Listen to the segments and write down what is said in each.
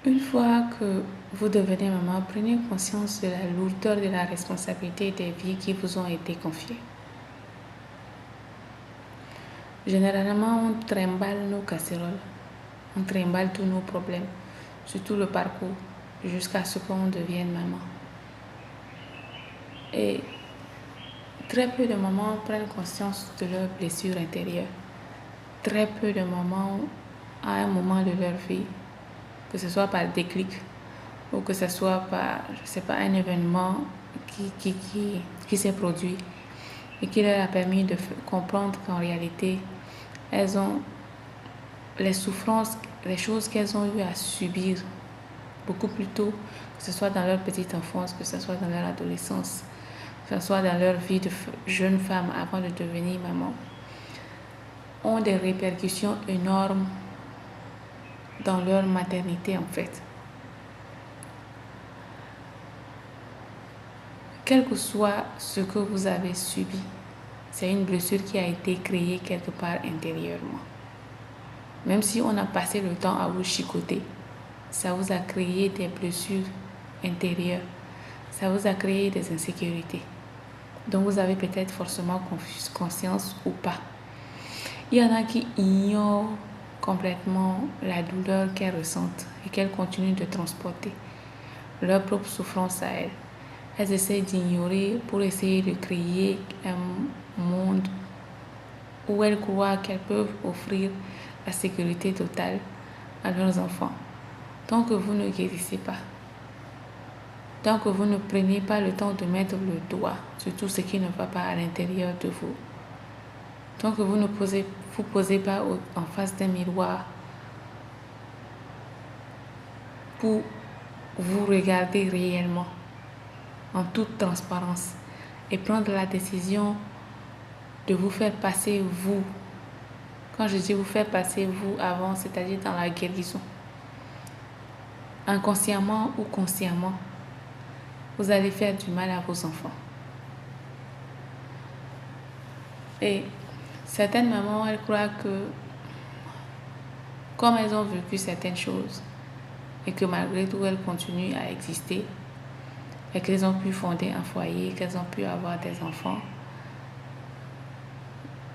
Une fois que vous devenez maman, prenez conscience de la lourdeur de la responsabilité des vies qui vous ont été confiées. Généralement, on trimballe nos casseroles, on trimballe tous nos problèmes, surtout le parcours, jusqu'à ce qu'on devienne maman. Et très peu de mamans prennent conscience de leurs blessures intérieures. Très peu de mamans, à un moment de leur vie, que ce soit par déclic ou que ce soit par, je sais pas, un événement qui s'est produit et qui leur a permis de comprendre qu'en réalité, elles ont les souffrances, les choses qu'elles ont eu à subir beaucoup plus tôt, que ce soit dans leur petite enfance, que ce soit dans leur adolescence, que ce soit dans leur vie de jeune femme avant de devenir maman, ont des répercussions énormes dans leur maternité en fait. Quel que soit ce que vous avez subi, c'est une blessure qui a été créée quelque part intérieurement. Même si on a passé le temps à vous chicoter, ça vous a créé des blessures intérieures, ça vous a créé des insécurités, dont vous avez peut-être forcément conscience ou pas. Il y en a qui ignorent complètement la douleur qu'elles ressentent et qu'elles continuent de transporter, leur propre souffrance à elles. Elles essaient d'ignorer pour essayer de créer un monde où elles croient qu'elles peuvent offrir la sécurité totale à leurs enfants. Tant que vous ne guérissez pas, tant que vous ne prenez pas le temps de mettre le doigt sur tout ce qui ne va pas à l'intérieur de vous, tant que vous ne vous posez pas en face d'un miroir pour vous regarder réellement, en toute transparence, et prendre la décision de vous faire passer vous. Quand je dis vous faire passer vous avant, c'est-à-dire dans la guérison, inconsciemment ou consciemment, vous allez faire du mal à vos enfants. Et certaines mamans, elles croient que comme elles ont vécu certaines choses et que malgré tout elles continuent à exister et qu'elles ont pu fonder un foyer, qu'elles ont pu avoir des enfants,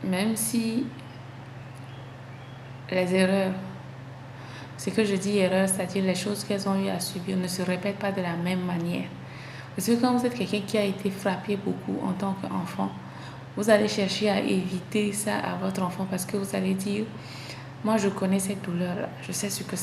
même si les erreurs, ce que je dis erreur, c'est-à-dire les choses qu'elles ont eu à subir ne se répètent pas de la même manière. Parce que quand vous êtes quelqu'un qui a été frappé beaucoup en tant qu'enfant, vous allez chercher à éviter ça à votre enfant parce que vous allez dire, moi je connais cette douleur-là, je sais ce que c'est.